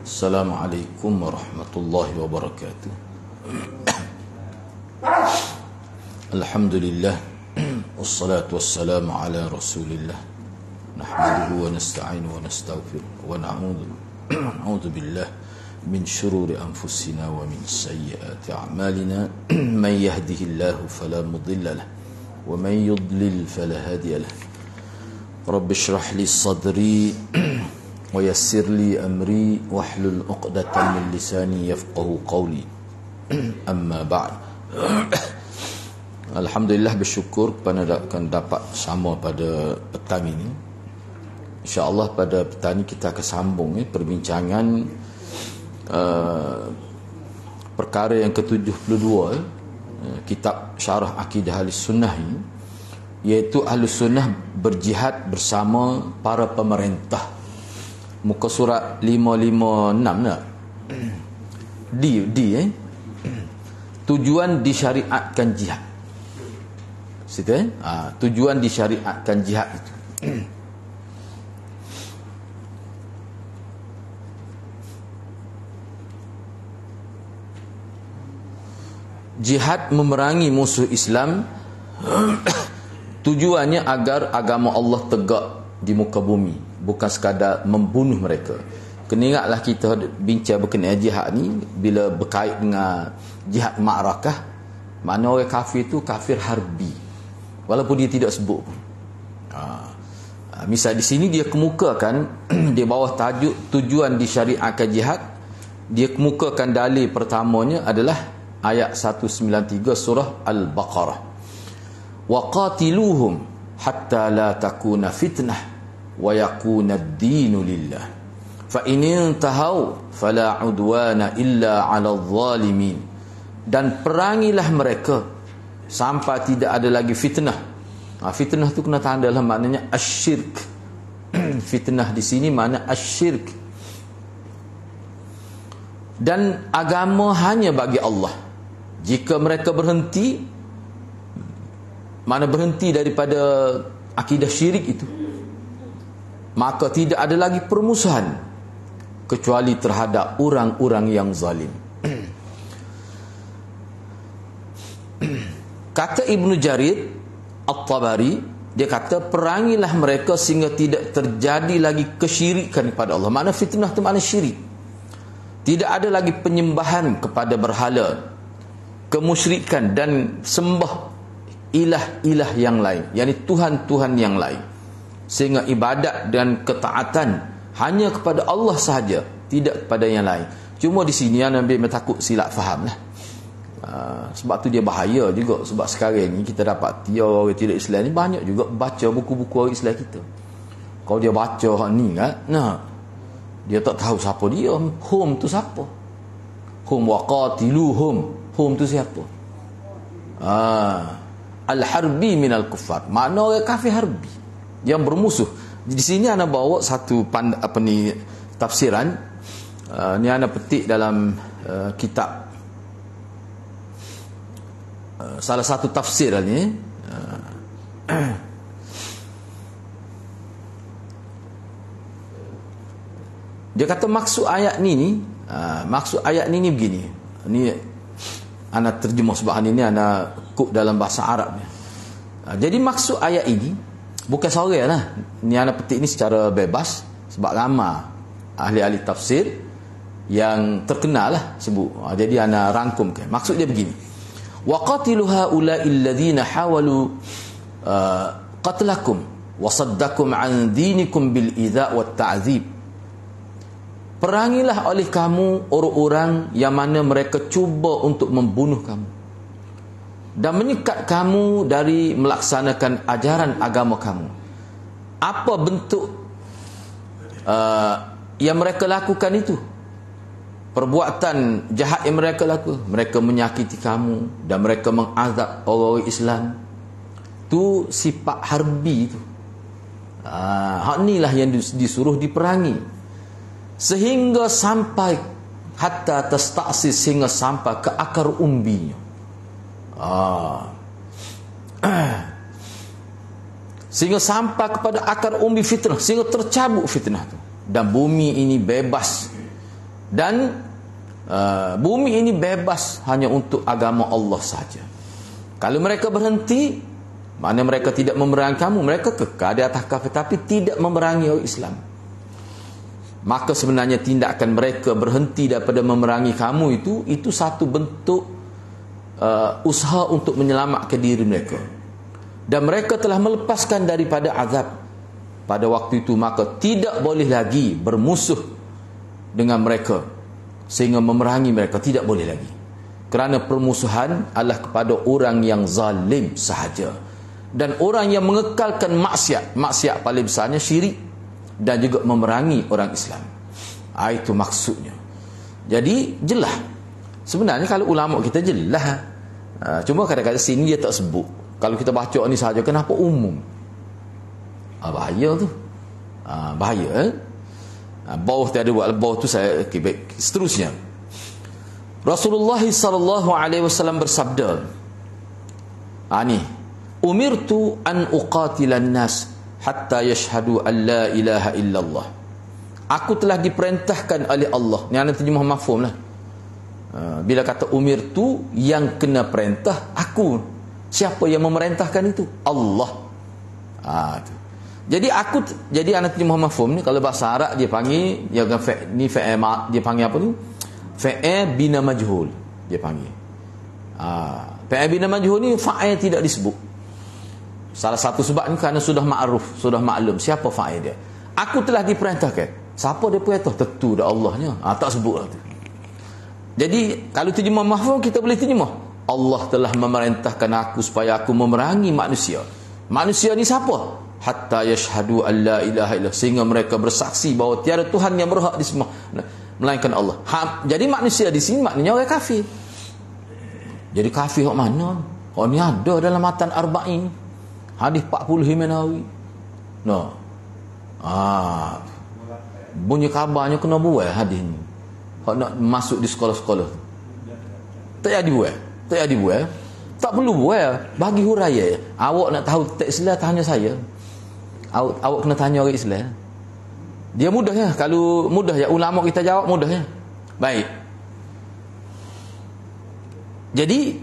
Assalamualaikum warahmatullahi wabarakatuh. Alhamdulillah, wassalatu wassalamu ala rasulillah, nahmaduhu wa nasta'inu wa nastaghfiruh wa na'udzu billah min shururi anfusina wa min sayyiati a'malina. Man yahdihillahu fala mudilla lahu wa man yudlil fala hadiya lahu. Rabbi shrah li sadri wa yassir li amri wahlul 'uqdatam min lisani yafqahu qawli. Amma ba'd. Alhamdulillah, bersyukur kerana akan dapat sama pada petang ini. InsyaAllah pada petang ini kita akan sambung perbincangan perkara yang ke-72 kitab Syarah Akidah Ahlussunnah ini, iaitu Ahlussunnah berjihad bersama para pemerintah. Muka surat 556 nak? Tujuan disyariatkan jihad. Situ tujuan disyariatkan jihad itu. Jihad memerangi musuh Islam tujuannya agar agama Allah tegak di muka bumi, bukan sekadar membunuh mereka. Kena ingatlah kita bincang berkenaan jihad ni bila berkait dengan jihad ma'rakah, makna orang kafir itu kafir harbi, walaupun dia tidak sebut pun. Misal di sini dia kemukakan di bawah tajuk tujuan disyariatkan jihad, dia kemukakan dalil pertamanya adalah ayat 193 surah Al-Baqarah. Wa qatiluhum hatta la takuna fitnah wa yakuna ad-dinu lillah. Fa in intahau fala udwana illa 'alal zalimin. Dan perangilah mereka sampai tidak ada lagi fitnah. Fitnah tu kena tanda dalam maknanya asyirk. Fitnah di sini makna asyirk. Dan agama hanya bagi Allah. Jika mereka berhenti, mana berhenti daripada akidah syirik itu, maka tidak ada lagi permusuhan kecuali terhadap orang-orang yang zalim. Kata Ibnu Jarir At-Tabari, dia kata perangilah mereka sehingga tidak terjadi lagi kesyirikan kepada Allah. Makna fitnah itu makna syirik. Tidak ada lagi penyembahan kepada berhala, kemusyrikan dan sembah ilah-ilah yang lain, yakni Tuhan-Tuhan yang lain, sehingga ibadat dan ketaatan hanya kepada Allah sahaja, tidak kepada yang lain. Cuma di sini Nabi takut silap faham lah. Sebab tu dia bahaya juga. Sebab sekarang ni kita dapat orang tidak Islam ni banyak juga baca buku-buku orang Islam kita. Kalau dia baca hak ni kan, dia tak tahu siapa dia. Hum tu siapa? Hum waqatiluhum. Hum tu siapa? Al-harbi minal kuffar. Makna orang kafir harbi, yang bermusuh. Di sini ana bawa satu tafsiran. Ni ana petik dalam kitab, salah satu tafsir ni. Dia kata maksud ayat ni begini. Ni ana terjemah sebab ini ana kut dalam bahasa Arab ni. Jadi maksud ayat ini bukan seorang lah. Ni ana petik ni secara bebas sebab ramai ahli-ahli tafsir yang terkenal lah sebut. Jadi ana rangkumkan. Maksud dia begini. Wa qatilu haula'i alladhina hawalu qatlakum wa saddakum an dinikum bil idza' wat ta'dzib. Perangilah oleh kamu orang-orang yang mana mereka cuba untuk membunuh kamu dan menyekat kamu dari melaksanakan ajaran agama kamu. Apa bentuk yang mereka lakukan itu? Perbuatan jahat yang mereka lakukan. Mereka menyakiti kamu dan mereka mengazab orang-orang Islam. Tu sifat harbi itu. Hak inilah yang disuruh diperangi. Sehingga sampai hatta tasta'sis, sehingga sampai ke akar umbinya. Sehingga sampai kepada akar umbi fitnah, sehingga tercabut fitnah itu. Dan bumi ini bebas Dan bumi ini bebas hanya untuk agama Allah saja. Kalau mereka berhenti, mana mereka tidak memerangi kamu, mereka kekal di atas kafir tapi tidak memerangi orang Islam. Maka sebenarnya tindakan mereka berhenti daripada memerangi kamu itu satu bentuk usaha untuk menyelamatkan diri mereka. Dan mereka telah melepaskan daripada azab pada waktu itu, maka tidak boleh lagi bermusuh dengan mereka sehingga memerangi mereka, tidak boleh lagi. Kerana permusuhan adalah kepada orang yang zalim sahaja. Dan orang yang mengekalkan maksiat paling besarnya syirik, dan juga memerangi orang Islam. Itu maksudnya. Jadi jelas. Sebenarnya kalau ulama kita jelas. Cuma kadang-kadang sini dia tak sebut. Kalau kita baca ni sahaja, kenapa umum? Bahaya tu. Bahaya. Bawah tu ada buat, bawah tu saya baik. Seterusnya, Rasulullah SAW bersabda, ni, umirtu an uqatilan nas hatta yashhadu an la ilaha illallah. Aku telah diperintahkan oleh Allah. Ni ana terjemah mafhum lah. Bila kata umirtu, yang kena perintah aku. Siapa yang memerintahkan itu? Allah. Jadi ana terjemah mafhum ni, kalau bahasa Arab dia panggil dia panggil apa ni? Fa'il bina majhul dia panggil. Fa'il bina majhul ni fa'il tidak disebut. Salah satu sebab ni kerana sudah ma'ruf, sudah maklum siapa fa'il dia. Aku telah diperintahkan. Siapa dia perintah? Tentu dah Allahnya. Tak sebut lah tu. Jadi kalau terjemah mahfum, kita boleh terjemah, Allah telah memerintahkan aku supaya aku memerangi manusia. Manusia ni siapa? Hatta yashhadu an la ilaha illallah, sehingga mereka bersaksi bahawa tiada Tuhan yang berhak disembah melainkan Allah. Jadi manusia di sini maknanya orang kafir. Jadi kafir hak mana? Oh ni ada dalam matan arba'in. Hadis 40 Imam Nawawi. Bunyi kabarnya kena buat hadis ni. Hak nak masuk di sekolah-sekolah. Tak jadi buat. Tak perlu buat. Bagi huraya. Awak nak tahu teks Islam, tanya saya. Awak kena tanya orang Islam. Dia mudah ya. Kalau mudah ya, ulama kita jawab mudah ya. Baik. Jadi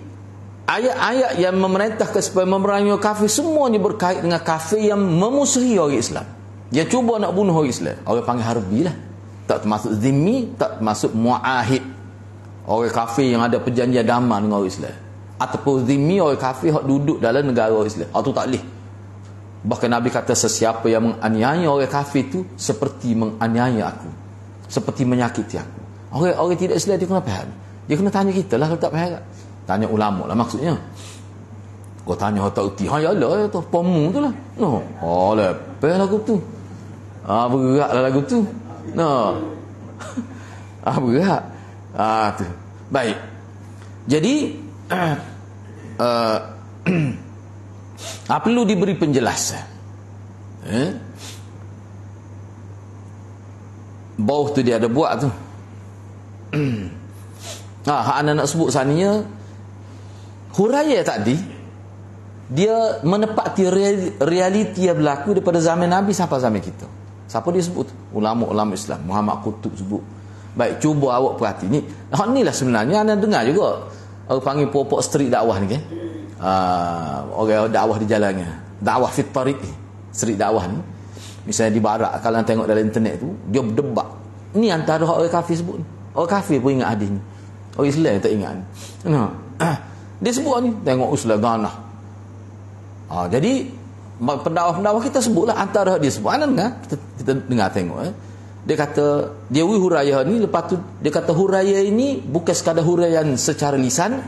ayat-ayat yang memerintahkan supaya memerangi kafir semuanya berkait dengan kafir yang memusuhi orang Islam. Dia cuba nak bunuh orang Islam. Orang panggil harbi lah. Tak termasuk zimmi, tak termasuk mu'ahid. Orang kafir yang ada perjanjian damai dengan orang Islam. Ataupun zimmi, orang kafir yang duduk dalam negara orang Islam. Itu tak boleh. Bahkan Nabi kata, sesiapa yang menganiaya orang kafir itu seperti menganiaya aku, seperti menyakiti aku. Orang tidak Islam dia kena faham. Dia kena tanya kita lah kalau tak faham. Tanya ulama lah maksudnya. Kau tanya tak erti, ya lah tu pomu tu lah. Lepas lagu tu. Berat lah lagu tu. Berat. Tu. Baik. Jadi perlu diberi penjelasan. Bawah tu dia ada buat tu. Hak anak nak sebut saninya, huraya tadi dia menepati realiti yang berlaku daripada zaman Nabi sampai zaman kita. Siapa dia sebut? Ulama-ulama Islam. Muhammad Qutub sebut. Baik, cuba awak perhati ni. Ni lah sebenarnya anda dengar juga. Orang panggil pokok street dakwah ni kan. Orang dakwah di jalannya. Dakwah fit tariq ni. Street dakwah ni. Misalnya di barat, kalau anda tengok dalam internet tu, dia berdebat. Ni antara orang kafir sebut ni. Orang kafir pun ingat hadis ni. Orang Islam tak ingat ni. Dia sebut ni. Tengok usulah ganah. Jadi pendakwah kita sebutlah antara dia sebut. Kita dengar tengok dia kata dia hurayah ni, lepas tu dia kata hurayah ini bukan sekadar huraian secara lisan,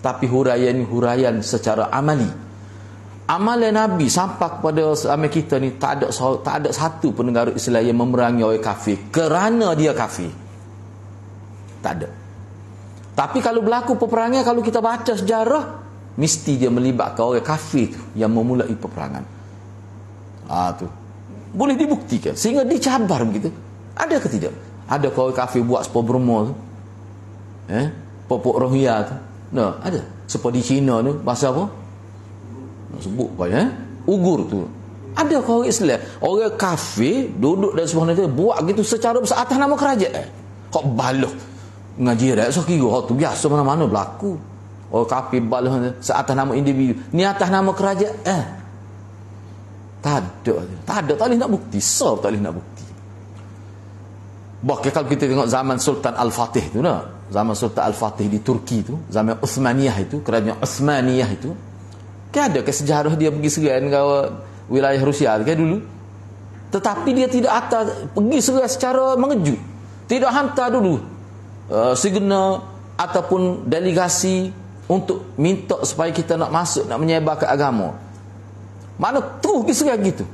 tapi huraian ni huraian secara amali. Amalan Nabi sampai kepada zaman kita ni tak ada satu pun negara Islam yang memerangi orang kafir kerana dia kafir. Tak ada. Tapi kalau berlaku peperangan, kalau kita baca sejarah, mesti dia melibatkan orang kafir tu yang memulai peperangan. Tu boleh dibuktikan sehingga dicabar begitu. Ada ke tidak? Ada orang kafir buat sepo Burma tu, popok Rohingya tu. Ada. Sepo di China tu, bahasa apa? Nak sebut apa ya? Uighur tu. Ada orang Islam, orang kafir duduk dalam sebuah negara buat gitu secara besar atas nama kerajaan. Hak balah ngaji dak so kira hak tu biasa mana-mana berlaku. Oh kafir balah seatas nama individu. Ni atas nama kerajaan. Tak ada tak boleh nak bukti. So tak boleh nak bukti. Bahkan kalau kita tengok zaman Sultan Al-Fatih tu nak, zaman Sultan Al-Fatih di Turki tu, zaman Uthmaniyah itu, kerajaan Uthmaniyah itu, kan ada ke sejarah dia pergi segan ke wilayah Rusia kan dulu. Tetapi dia tidak hantar pergi secara mengejut. Tidak hantar dulu signal ataupun delegasi untuk minta supaya kita nak masuk, nak menyebarkan agama. Mana terus pergi segan gitu.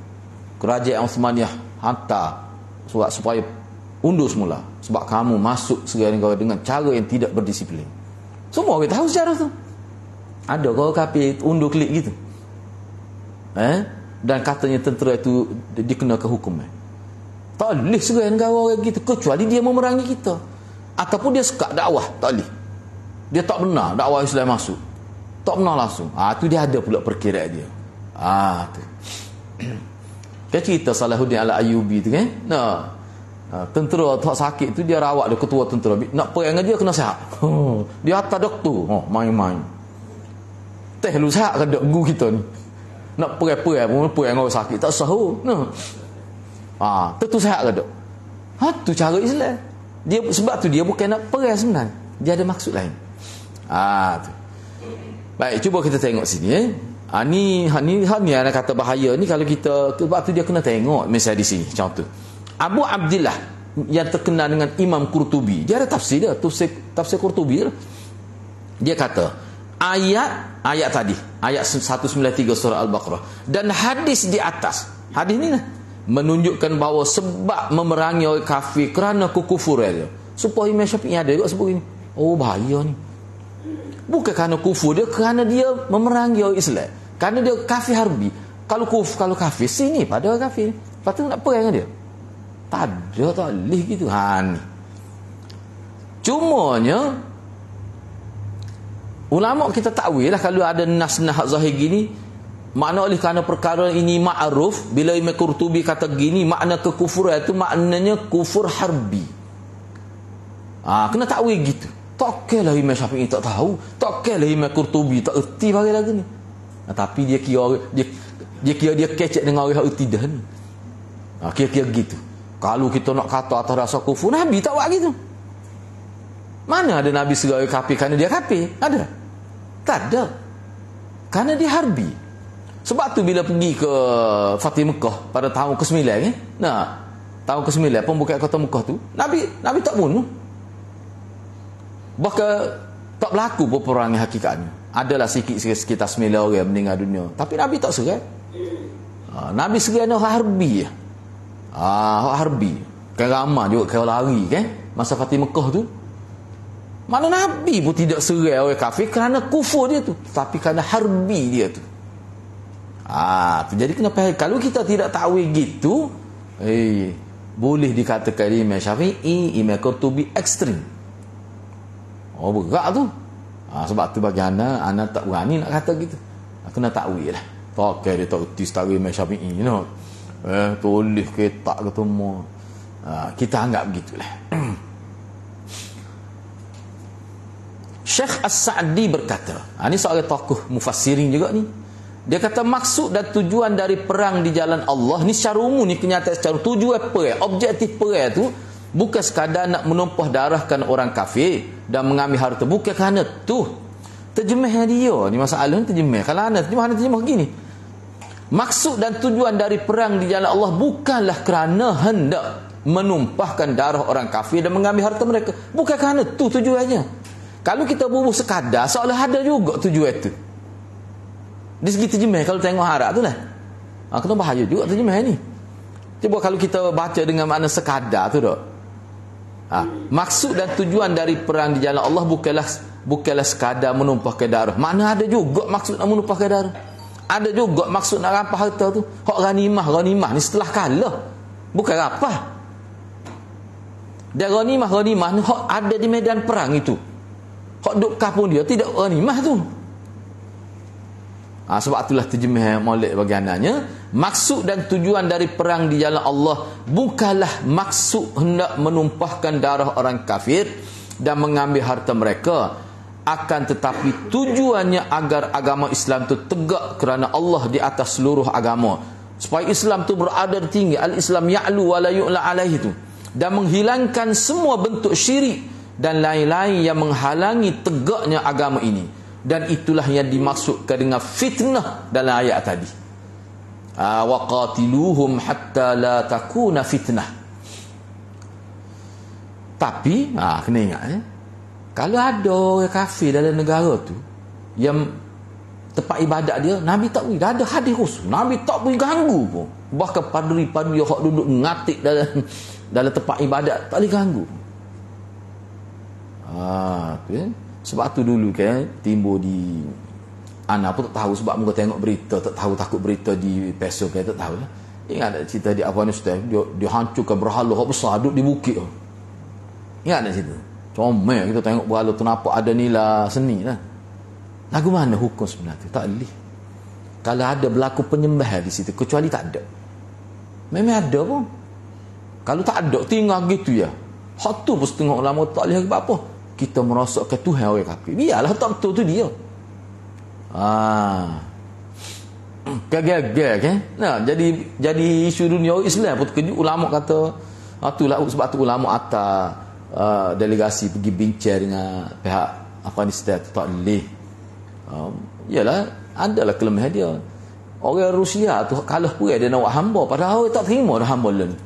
Kerajaan Uthmaniyah hantar surat supaya undur semula sebab kamu masuk segala dengan cara yang tidak berdisiplin. Semua kita tahu sejarah tu. Ada kau kafir undur klik gitu. Dan katanya tentera itu dikenakan hukum. Tak boleh segala negara gitu kecuali dia memerangi kita ataupun dia sekat dakwah, tak boleh. Dia tak benar dakwah Islam masuk. Tak benar langsung. Tu dia ada pula perkiraan dia. Tu. Kayak cerita Salahuddin Al-Ayyubi tu kan. Tentera tak sakit tu dia rawat dia ketua tentera nak perang dengan dia kena sihat. Dia hantar doktor main-main teh lu sihat ke dok gu kita ni nak perang orang sakit tak sah tentu sihat ke dok. Tu cara Islam dia, sebab tu dia bukan nak perang sebenarnya, dia ada maksud lain. Tu baik, cuba kita tengok sini ni anak kata bahaya ni kalau kita, sebab tu dia kena tengok misalnya di sini contoh Abu Abdillah yang terkenal dengan Imam Qurtubi, dia ada tafsir dia, tafsir Qurtubi dia. Dia kata ayat tadi, ayat 193 surah Al-Baqarah dan hadis di atas, hadis ni lah menunjukkan bahawa sebab memerangi orang kafir kerana kekufuran dia. Supaya Imam Syafi'i ada juga sebut ini. Bahaya ni. Bukan kerana kufur dia, kerana dia memerangi orang Islam. Kerana dia kafir harbi. Kalau kafir sini pada orang kafir. Lepas tu nak perang dengan dia. Tak boleh gitu. Ni. Cumanya ulama kita takwil lah kalau ada nas-nas zahir gini, makna oleh kerana perkara ini ma'ruf, bila Imam Qurtubi kata gini, makna kekufuran itu maknanya kufur harbi. Kena takwil gitu. Tak kira Imam Syafi'i tak tahu, tak kira Imam Qurtubi tak erti bagi lagi ni. Tapi dia kira dia kecek dengan orang yang erti dah ni. Kira-kira gitu. Kalau kita nak kata atas rasa kufur, Nabi tak buat gitu. Mana ada Nabi segala kafir kerana dia kafir? Ada? Tak ada. Kerana dia harbi. Sebab tu bila pergi ke Fatih Mekah pada tahun ke-9 tahun ke-9 pembukaan kota Mekah tu, Nabi tak bunuh. Bahkan tak berlaku peperangan hakikatnya. Adalah sekitar 9 orang meninggal dunia, tapi Nabi tak serai. Nabi serai nak harbi. Harbi. Kan ramai juga kau lari kan masa Fatih Mekah tu. Mana Nabi pun tidak serai orang kafir kerana kufur dia tu, tapi kerana harbi dia tu. Jadi kena faham, kalau kita tidak tahu gitu, boleh dikatakan Imam Syafi'i, Imam Qurtubi ekstrim. Berat tu. Sebab tu bagi anak tak berani nak kata gitu. Kena takwil lah. Tak dia tak erti setara Imam Syafi'i, you know. Toleh ke tak ketemu. Kita anggap begitulah. Syekh As-Sa'di berkata, ini seorang tokoh mufassirin juga ni. Dia kata maksud dan tujuan dari perang di jalan Allah ni secara umum ni, kenyataan secara tujuan perang, objektif perang tu bukan sekadar nak menumpah darahkan orang kafir dan mengambil harta, bukan kerana tu. Terjemah dia ni masalah ni terjemah. Kalau anda terjemah gini. Maksud dan tujuan dari perang di jalan Allah bukanlah kerana hendak menumpahkan darah orang kafir dan mengambil harta mereka. Bukan kerana tu tujuannya. Kalau kita bubuh sekadar, seolah ada juga tujuan itu. Di segi terjemah, kalau tengok harap tu lah. Kena bahaya juga terjemah ni. Cuba kalau kita baca dengan makna sekadar tu tak. Maksud dan tujuan dari perang di jalan Allah bukanlah sekadar menumpahkan darah. Mana ada juga maksud nak menumpahkan darah. Ada juga maksud nak rampah harta tu. Hak ghanimah ni setelah kalah. Bukan rampah. Dan ghanimah ni hak ada di medan perang itu. Hak duk kah pun dia tidak ghanimah tu. Sebab itulah terjemah Maulid bagi anaknya, maksud dan tujuan dari perang di jalan Allah bukanlah maksud hendak menumpahkan darah orang kafir dan mengambil harta mereka, akan tetapi tujuannya agar agama Islam itu tegak kerana Allah di atas seluruh agama, supaya Islam itu berada tinggi, al-Islam ya'lu wa la yu'la alaihi itu, dan menghilangkan semua bentuk syirik dan lain-lain yang menghalangi tegaknya agama ini. Dan itulah yang dimaksudkan dengan fitnah dalam ayat tadi. Wa qatiluhum hatta la takuna fitnah. Tapi kena ingat, kalau ada orang kafir dalam negara tu yang tempat ibadat dia, Nabi tak boleh, dah ada hadis khusus, Nabi tak boleh ganggu pun. Bahkan padri-padri yang duduk ngatik dalam tempat ibadat tak boleh ganggu. Tu sebab tu dulu kan timbul di Ana pun tak tahu, sebab muka tengok berita tak tahu, takut berita di Peso kan, tak tahu lah. Ingat tak cerita di Afghanistan, dia hancurkan berhala hak besar duduk di bukit tu. Ingat tak cerita? Comel kita tengok berhala tu, nampak ada nilai seni lah. Lagu mana hukum sebenarnya tu? Tak boleh. Kalau ada berlaku penyembahan di situ, kecuali tak ada. Memang ada pun. Kalau tak ada, tinggal gitu ya. Hak tu pun setengah ulama tak boleh apa-apa. Kita merosakkan Tuhan orang kafir. Biarlah tak betul tu dia. Gagal kan? Nah, jadi isu dunia Islam pun terkejut. Ulama kata, itulah sebab tu ulama atas delegasi pergi bincang dengan pihak Afghanistan tu tak boleh. Yalah, adalah kelemahan dia. Orang Rusia tu kalah pun dia nak buat hamba, padahal orang tak terima dah hamba lain.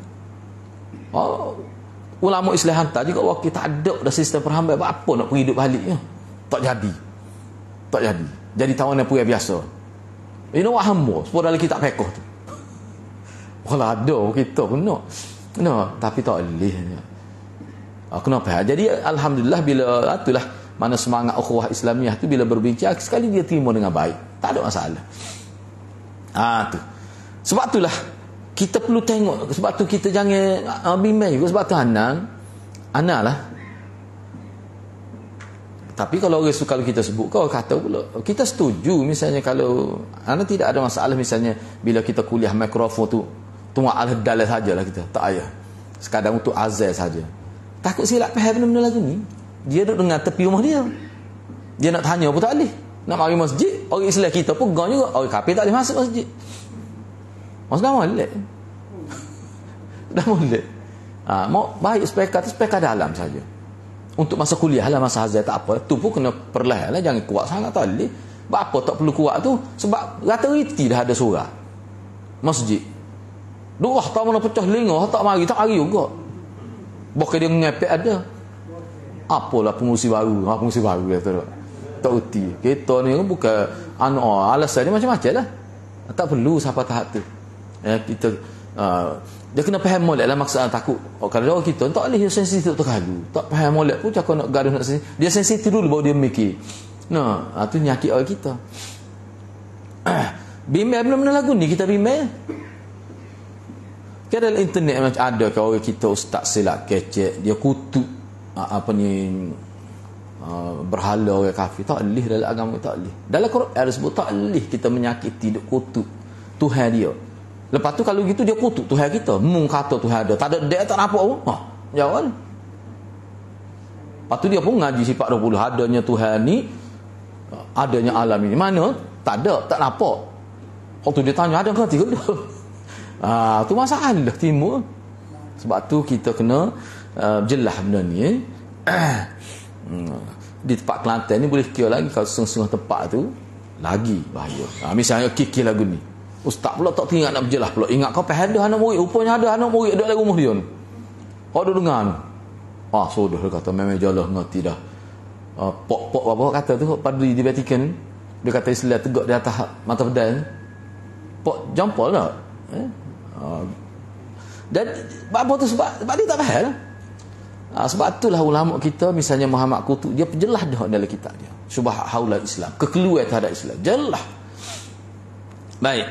Ulama Islam hantar juga wakil tak ada dah sistem perhambaan, apa nak pergi hidup balik ya? Tak jadi. Jadi tawanan pura biasa. Ini nak buat hamba supaya dalam kitab fiqh tu. Kalau ada kita pun nak. Tapi tak boleh. Kenapa? Jadi alhamdulillah bila itulah mana semangat ukhuwah Islamiah tu bila berbincang sekali dia terima dengan baik. Tak ada masalah. Tu. Sebab itulah kita perlu tengok, sebab tu kita jangan bimbang juga, sebab tu anak lah. Tapi kalau orang suka, kalau kita sebut, kau kata pula kita setuju misalnya kalau anak tidak ada masalah, misalnya bila kita kuliah mikrofon tu tunggu al-dalal sajalah, kita tak payah sekadar untuk azal saja. Takut silap faham benda-benda lagu ni. Dia duduk dengan tepi rumah dia nak tanya pun tak boleh. Nak mari masjid, orang Islam kita pun pegang juga, orang kafir tak boleh masuk masjid. Maksudnya molek. Dah molek. Mau baik spekar dalam saja. Untuk masa kuliah lah, masa hazard tak apa. Tu pun kena perlahan lah, jangan kuat sangat tak boleh. Apa tak perlu kuat tu? Sebab rata-rata dah ada surah masjid. Dua tak mana pecah lingah, tak mari juga. Bukan dia ngepek ada. Apalah pengurusi baru kata tak uti. Kita ni bukan alasan dia macam-macam lah. Tak perlu sampai tahap tu. Kita dia kena faham molek lah maksud takut. Kalau kita tak boleh dia sensitif terlalu. Tak faham molek pun cakap nak gaduh nak sensitif. Dia sensitif dulu baru dia mikir. Tu nyakit orang kita. Bimbang benda-benda lagu ni kita bimbang. Kan dalam internet macam ada ke orang kita ustaz silap kecek, dia kutuk berhala orang kafir. Tak boleh dalam agama, tak boleh. Dalam Quran ada sebut tak boleh kita menyakiti, dia kutuk Tuhan dia. Lepas tu kalau gitu dia kutuk Tuhan kita. Kata Tuhan ada, tak ada dia tak nampak pun. Jawab. Lepas tu dia pun ngaji sifat 20, adanya Tuhan ni, adanya alam ini. Mana? Tak ada, tak nampak. Waktu dia tanya ada ke tidak? Tu masalah timur. Sebab tu kita kena jelas benda ni. Di tempat Kelantan ni boleh kira lagi, kalau setengah tempat tu lagi bahaya. Misalnya kikir lagu ni, ustaz pula tak teringat nak berjelas pula. Ingat kau faham ada anak murid, rupanya ada anak murid ada dalam rumah dia ni. Kau ada dengar ni. Sudah dia kata memang jelas ngerti dah. Pok apa kata tu padri di Vatikan, dia kata Islam tegak di atas mata pedal. Pok jempol tak? Dan apa tu sebab dia tak faham lah. Sebab itulah ulama kita misalnya Muhammad Qutb, dia jelas dah dalam kitab dia Syubhat Haulal Islam, kekeluar terhadap Islam, jelas. Baik.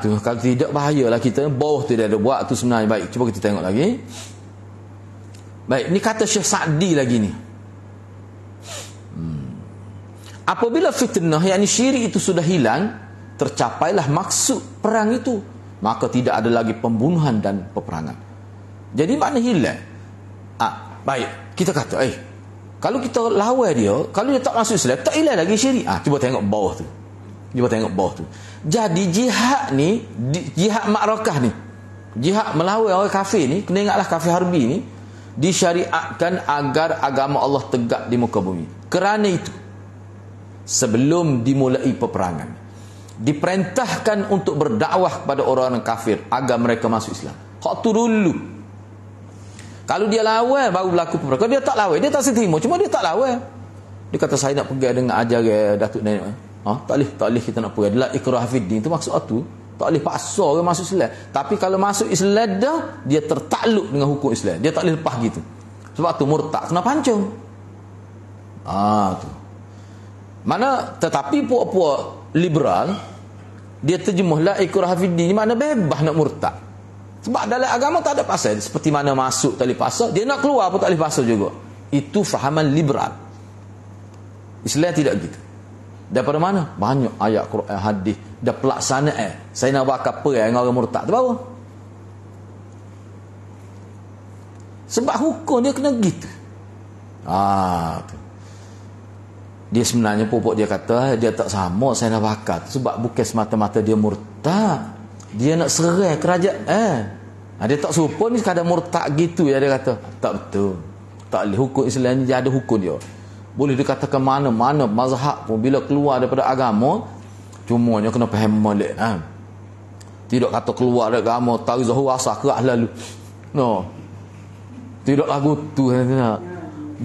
Tu kalau tidak bahayalah kita bawah tu dia ada buat tu sebenarnya. Baik, cuba kita tengok lagi. Baik, ni kata Syekh Sa'di lagi ni. apabila fitnah, yakni syirik itu sudah hilang, tercapailah maksud perang itu, maka tidak ada lagi pembunuhan dan peperangan. Jadi makna hilang. Baik, kita kata, kalau kita lawan dia, kalau dia tak masuk Islam, tak hilang lagi syirik. Cuba tengok bawah tu. Jadi jihad ni, jihad ma'rakah ni, jihad melawan orang kafir ni, kena ingatlah kafir harbi ni, disyariatkan agar agama Allah tegak di muka bumi. Kerana itu, sebelum dimulai peperangan, diperintahkan untuk berdakwah kepada orang-orang kafir agar mereka masuk Islam. Hak tu dulu. Kalau dia lawan baru berlaku peperangan. Kalau dia tak lawan, dia tak seterima, cuma dia tak lawan. Dia kata saya nak pergi dengan ajar Datuk Nenek. Tak boleh kita nak pergi. Adalah ikrah fiddin, itu maksud tu. Tak boleh paksa orang masuk Islam. Tapi kalau masuk Islam dah, dia tertakluk dengan hukum Islam. Dia tak boleh lepas gitu. Sebab tu murtad kena pancung. Tu. Mana tetapi puak-puak liberal, dia terjemuh la ikrah fiddin ni makna bebas nak murtad. Sebab dalam agama tak ada pasal. Seperti mana masuk tak boleh paksa, dia nak keluar pun tak boleh paksa juga. Itu fahaman liberal. Islam tidak gitu. Daripada mana? Banyak ayat Quran, hadis, dah pelaksanaan. Saya nak buat apa dengan orang murtad tu baru. Sebab hukum dia kena gitu. Tu. Dia sebenarnya pokok dia kata dia tak sama saya nak bakar. Sebab bukan semata-mata dia murtad. Dia nak serang kerajaan. Dia tak serupa ni sekadar murtad gitu ya, dia kata. Tak betul. Tak boleh. Hukum Islam ni dia ada hukum dia. Boleh dikatakan mana-mana mazhab pun bila keluar daripada agama, cumanya kena faham molek. Tidak kata keluar dari agama tahu zahur asah kerak lalu. No. Tidak lagu tu.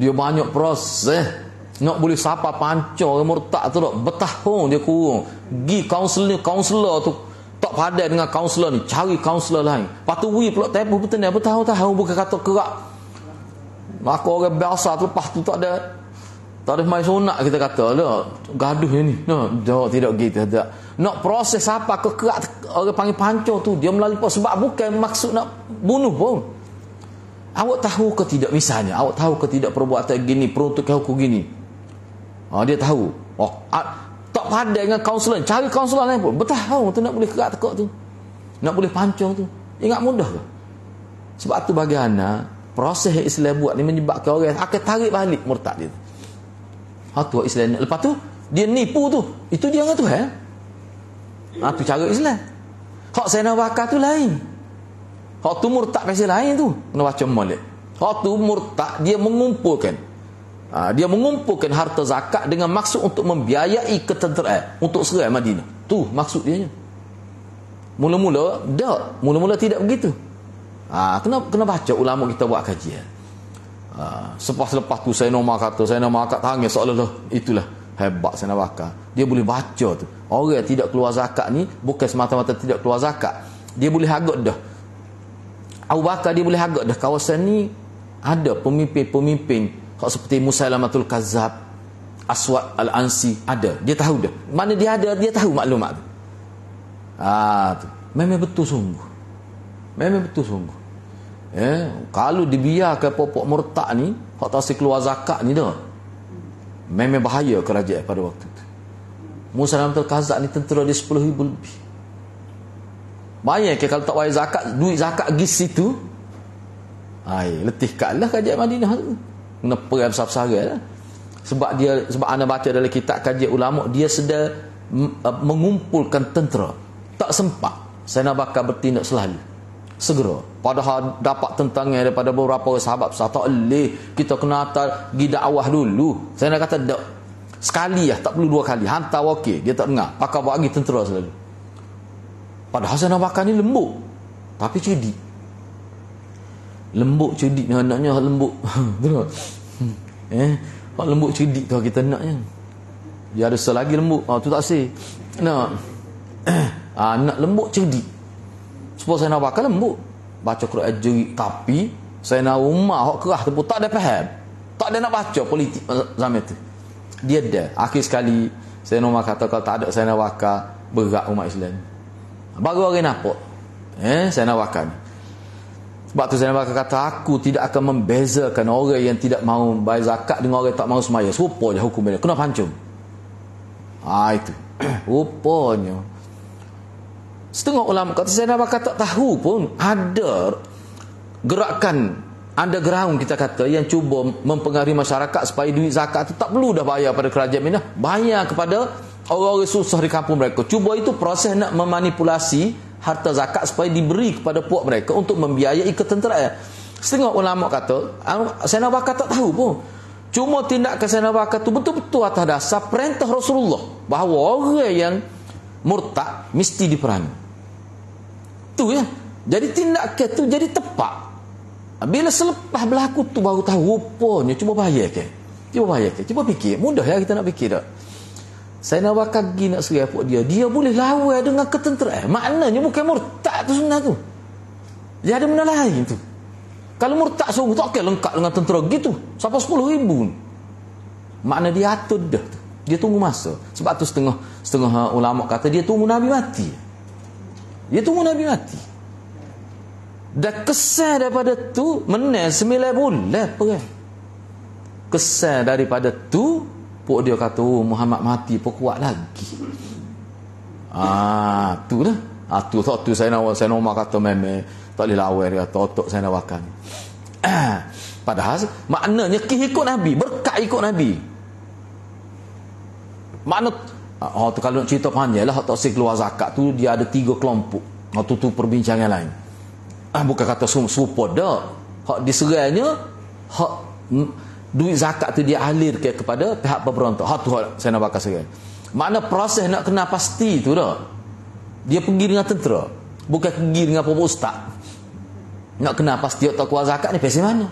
Dia banyak proses. Nak boleh sapa pancor orang murtad tu tak bertahun dia kurung. Gi kaunselor tu tak padan dengan kaunselor ni, cari kaunselor lain. Patu wi pula tempoh bertenang bertahun-tahun bukan kata kerak. Maka orang biasa tu lepas tu tak ada main sunat kita kata lah gaduh ni. Tidak gitu tak. Nak proses apa ke kerak orang panggil pancor tu, dia melalui sebab bukan maksud nak bunuh pun. Awak tahu ke tidak, misalnya awak tahu ke tidak perbuatan gini peruntukan hukum gini. Dia tahu. Tak padan dengan kaunselor, cari kaunselor lain pun bertahun tu nak boleh kerak tekak tu, nak boleh pancung tu. Ingat mudah ke? Sebab tu bagaimana proses yang Islam buat ni menyebabkan orang akan tarik balik murtad dia tu. Tu Islam. Lepas tu dia nipu tu, itu dia dengan Tuhan. Tu cara Islam. Hak saya nak bakar tu lain. Hak tu murtad pasal lain tu. Kena baca molek. Hak tu murtad dia mengumpulkan. Dia mengumpulkan harta zakat dengan maksud untuk membiayai ketenteraan untuk serang Madinah. Tu maksud dia. Mula-mula tidak begitu. Kena baca ulama kita buat kajian. Selepas tu saya nama kata tangan seolah-olah itulah hebat saya nak bakar. Dia boleh baca tu. Orang yang tidak keluar zakat ni bukan semata-mata tidak keluar zakat. Dia boleh hagot dah. Abu Bakar dia boleh hagot dah. Kawasan ni ada pemimpin-pemimpin seperti Musailamatul Kazzab, Aswad Al-Ansi, ada. Dia tahu dah. Mana dia ada, dia tahu maklumat tu. Tu. Memang betul sungguh. Kalau dibiarkan popok murtad ni, hak tak si keluar zakat ni dah, memang bahaya kerajaan pada waktu tu. Musailamatul Kazzab ni tentera dia 10,000 lebih. Bayangkan kalau tak bayar zakat, duit zakat pergi situ, letihkanlah kerajaan Madinah tu. Kena perang besar-besaran lah. Sebab anda baca dalam kitab kajian ulama, dia sedang mengumpulkan tentera. Tak sempat saya nak bakal bertindak selalu segera. Padahal dapat tentangan daripada beberapa sahabat besar, tak boleh, kita kena hantar pergi dakwah dulu. Saya nak kata tak sekali lah, tak perlu 2 kali. Hantar wakil, dia tak dengar, pakai bagi tentera selalu. Padahal saya nak bakal ni lembut, tapi cerdik. Lembut cerdik ni anaknya lembut. Betul. Hak lembut cerdik tu kita naknya. Dia ada selagi lembut, tu tak sih. Nak nak lembut cerdik. Supaya saya nak bakal lembut. Baca Quran jerit, tapi saya nak rumah hak kerah tu pun tak ada faham. Tak ada nak baca politik zaman tu. Dia ada. Akhir sekali saya nak kata kalau tak ada saya nak bakal berat umat Islam. Baru orang nampak. Saya nak bakal ni. Sebab tu saya nak kata aku tidak akan membezakan orang yang tidak mahu bayar zakat dengan orang yang tak mahu semaya. Serupa je hukum dia. Kena pancung. Itu. Rupanya setengah ulama kata Sayyidina Abu Bakar tak tahu pun ada gerakan underground kita kata yang cuba mempengaruhi masyarakat supaya duit zakat itu tak perlu dah bayar pada kerajaan Madinah, bayar kepada orang-orang susah di kampung mereka. Cuba itu proses nak memanipulasi harta zakat supaya diberi kepada puak mereka untuk membiayai ketenteraan. Setengah ulama kata Sayyidina Abu Bakar tak tahu pun. Cuma tindakan Sayyidina Abu Bakar itu betul-betul atas dasar perintah Rasulullah bahawa orang yang murtad mesti diperangi. Tu ya. Jadi tindakan tu jadi tepat. Bila selepas berlaku tu baru tahu rupanya cuba bayar ke. Cuba bayar ke. Cuba fikir. Mudah ya kita nak fikir tak? Sayyidina Abu Bakar pergi nak serai puak dia. Dia boleh lawan dengan ketenteraan. Maknanya bukan murtad tu sebenarnya tu. Dia ada benda lain tu. Kalau murtad sungguh tak akan lengkap dengan tentera gitu. Sampai 10,000. Makna dia atur dah tu. Dia tunggu masa. Sebab tu setengah ulama kata dia tunggu Nabi mati. Dia tunggu Nabi mati. Dan kesan daripada tu menang 9 bulan perang. Kesan daripada tu pok dia kata Muhammad mati pun kuat lagi. Tu lah. Tu saya nak kata memang tak boleh lawan dia kata otak saya nak bakar. Padahal maknanya ikut Nabi, berkat ikut Nabi. Makna tu kalau nak cerita panjang lah, tak keluar zakat tu dia ada 3 kelompok. Tu perbincangan lain. Bukan kata support dah. Hak diserainya hak duit zakat tu dia alir kepada pihak pemberontak. Hak tu saya nak bakar serai. Makna proses nak kena pasti tu dah. Dia pergi dengan tentera, bukan pergi dengan apa ustaz. Nak kena pasti tak keluar zakat ni pasti mana?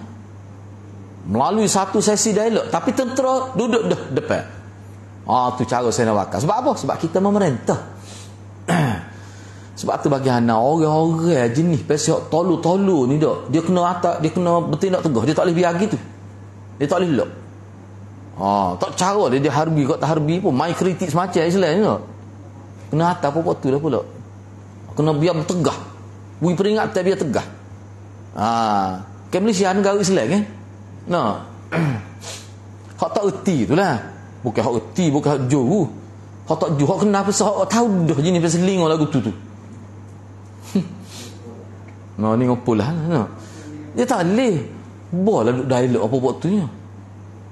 Melalui satu sesi dialog, tapi tentera duduk dah depan. Tu cara saya nak bakar. Sebab apa? Sebab kita memerintah. Sebab tu bagi anak orang-orang jenis pesiak tolu-tolu ni dak. Dia kena atak, dia kena bertindak tegas. Dia tak boleh biar gitu. Dia tak boleh lelak. Tak cara dia harbi kat tak harbi pun mai kritik semacam Islam ni tak. Kena atak apa tu dah pula. Kena biar bertegah. Bui peringatan biar tegah. Kan Malaysia negara Islam kan? Hak tak erti tu lah. Bukan hak erti, bukan hak juru. Hak tak juru, hak kenapa hak tahu dah jenis pasal lingo lagu tu. Ni ngopul lah. Dia tak boleh. Boleh duduk dialog apa buat tu nya.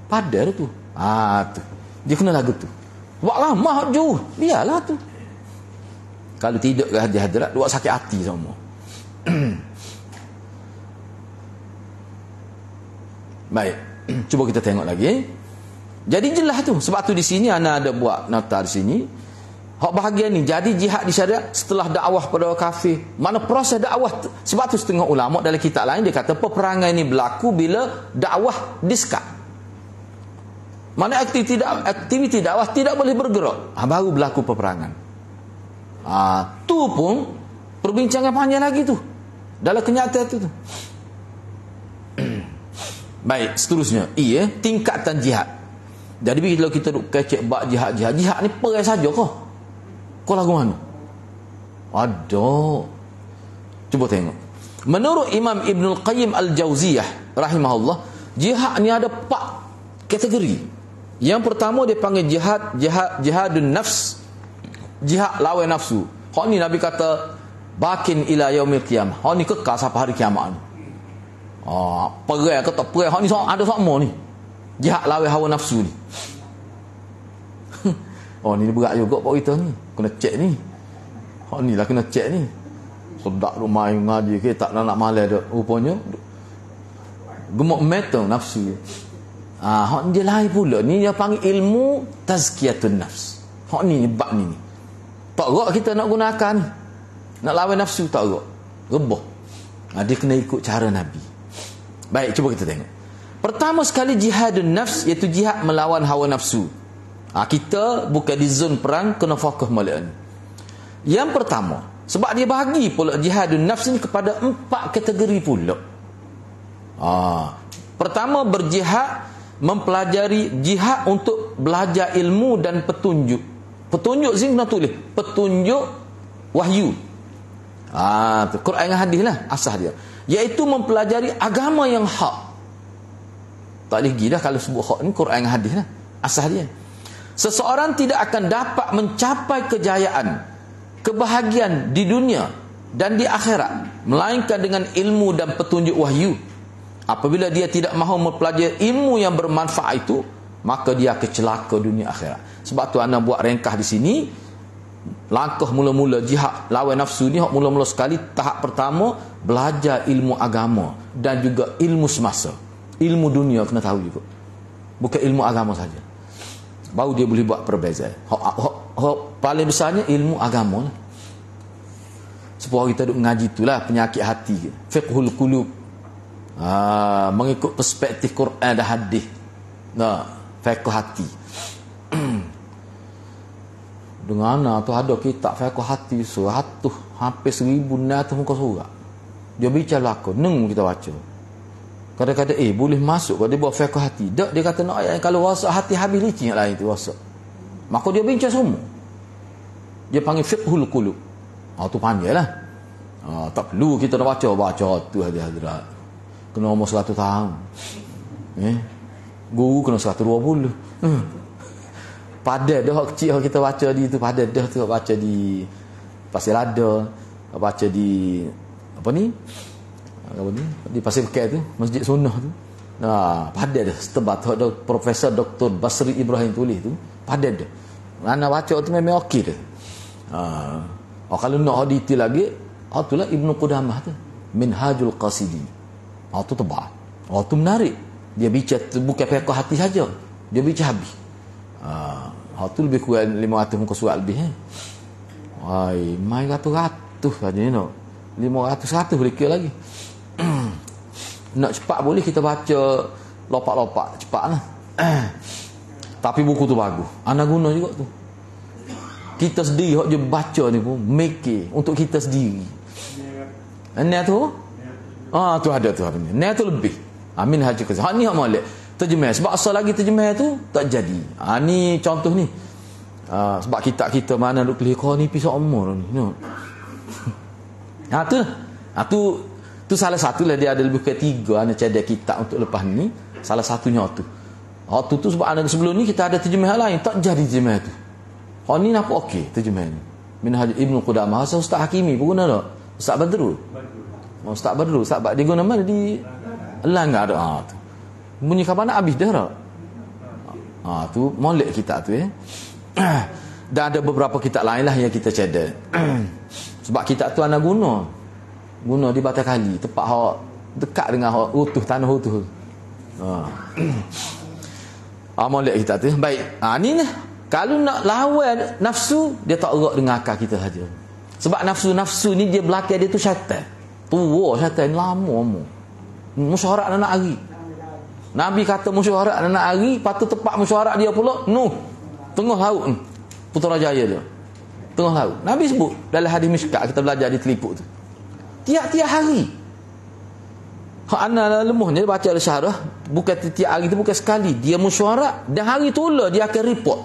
Padahal tu. Tu. Dia kena lagu tu. Buat lama hak juru. Biarlah tu. Kalau tidak ke hadirat, buat sakit hati semua. Baik. Cuba kita tengok lagi. Jadi jelas tu. Sebab tu di sini ana ada buat nota di sini. Hak bahagian ni jadi jihad di syariat setelah dakwah pada orang kafir. Mana proses dakwah? Sebab tu setengah ulama dalam kitab lain dia kata peperangan ini berlaku bila dakwah disekat. Mana aktiviti dakwah tidak boleh bergerak. Baru berlaku peperangan. Tu pun perbincangan panjang lagi tu. Dalam kenyataan tu. Baik, seterusnya. Tingkatan jihad. Jadi bila kita duk kecek bab jihad ni perang saja kah? Kau lagu mana? Ada. Cuba tengok. Menurut Imam Ibnul Qayyim Al-Jauziyah rahimahullah, jihad ni ada 4 kategori. Yang pertama dia panggil jihadun nafs. Jihad lawan nafsu. Hak ni Nabi kata bakin ila yaumil qiyamah. Hak ni kekal sampai hari kiamat ni. Perang ke tak perang, hak ni ada sama ni. Jihad lawan hawa nafsu ni. Ni berat juga pak kita ni. Kena cek ni. Ni lah kena cek ni. Sedak rumah ngaji ke tak nak malai dak. Rupanya gemuk metal nafsu. Hak dia lain pula. Ni dia panggil ilmu tazkiyatun nafs. Hak ni bab ni. Tak gerak kita nak gunakan ni. Nak lawan nafsu tak gerak. Rebah. Dia kena ikut cara Nabi. Baik, cuba kita tengok. Pertama sekali jihadun nafs, iaitu jihad melawan hawa nafsu. Kita bukan di zon perang, kena fokus mula ni. Yang pertama, sebab dia bahagi pula jihadun nafs ni kepada 4 kategori pula. Pertama, berjihad mempelajari jihad untuk belajar ilmu dan petunjuk. Petunjuk sini kena tulis petunjuk wahyu. Quran dan hadis lah asas dia, iaitu mempelajari agama yang hak. Tak boleh pergi dah kalau sebut hak ni Quran dan hadis lah asas dia. Seseorang tidak akan dapat mencapai kejayaan, kebahagiaan di dunia dan di akhirat melainkan dengan ilmu dan petunjuk wahyu. Apabila dia tidak mahu mempelajari ilmu yang bermanfaat itu, maka dia akan celaka dunia akhirat. Sebab tu ana buat ringkas di sini. Langkah mula-mula jihad lawan nafsu ni, mula-mula sekali tahap pertama belajar ilmu agama dan juga ilmu semasa. Ilmu dunia kena tahu juga, bukan ilmu agama saja. Baru dia boleh buat perbezaan. Paling besarnya ilmu agama lah. Sebab kita duk ngaji itulah penyakit hati, fiqhul qulub, mengikut perspektif Quran dan hadis. Fiqh hati. Dengan tu ada kitab fiqh hati 100 hampir 1000 tu muka surat. Dia bicara aku neng kita baca. Kadang-kadang boleh masuk kalau dia buat fiqh hati. Dak dia kata nak ayat kalau wasak hati habis licin lain tu wasak. Maka dia bincang semua. Dia panggil fiqhul qulub. Tu pandailah. Tak perlu kita nak baca tu hadirat. Kena umur 100 tahun. Guru kena 120. Padat dah kecil kita baca di tu, padat dah tu baca di Pasir Lada, baca di di Pasir Bekar tu, Masjid Sunnah tu. Padat dah setebal tu ada Profesor Dr. Basri Ibrahim tulis tu, padat dah. Mana baca tu memang okey dah. Kalau nak detail lagi, itulah Ibnu Qudamah tu, Minhajul Qasidin. Tu tebal. Tu menarik. Dia bicara bukan fiqh hati saja. Dia bicara habis. Tu lebih kurang 500 muka surat lebih. Mai ratus-ratus saja ni no. 500 boleh kira lagi. Nak cepat boleh kita baca lopak-lopak cepatlah. Tapi buku tu bagus. Ana guna juga tu. Kita sendiri hok je baca ni pun make untuk kita sendiri. Ni tu? Tu ada tu apa ni. Ni tu lebih. Amin haji ke. Ni hak molek. Terjemah. Sebab asal lagi terjemah tu tak jadi. Ni contoh ni. Sebab kita mana duk pilih kau ni pisau umur ni. No. Tu salah satu lah dia ada lebih ke 3 ana cedek kitab untuk lepas ni. Salah satunya tu. Tu sebab ana sebelum ni kita ada terjemah lain tak jadi terjemah tu. Ni apa okey terjemah ni. Minhaj Ibnu Qudamah. Ustaz Hakimi pun guna tak? Ustaz Badrul. Ustaz Badrul, Ustaz dia guna mana di Langgar tu. Bunyi kapan nak habis dah tak? Tu molek kitab tu Dan ada beberapa kitab lain lah yang kita cedek. Sebab kitab tu anak guna di Batai Kali, tempat hak dekat dengan hak utuh tanah utuh. Molek kitab tu. Baik. Ni lah. Kalau nak lawan nafsu, dia tak erat dengan akal kita saja. Sebab nafsu ni dia belakang dia tu syaitan. Tua syaitan lama. Musyawarah nak hari. Nabi kata musyawarah nak hari, patut tepat musyawarah dia pula Nuh tengah laut ni, Putrajaya dia tengah laut. Nabi sebut dalam hadis Mishkat kita belajar di telipuk tu, tiap-tiap hari. Ana lemuhnya baca al-syarah, bukan tiap hari tu, bukan sekali dia musyawarah dan hari tu lah dia akan report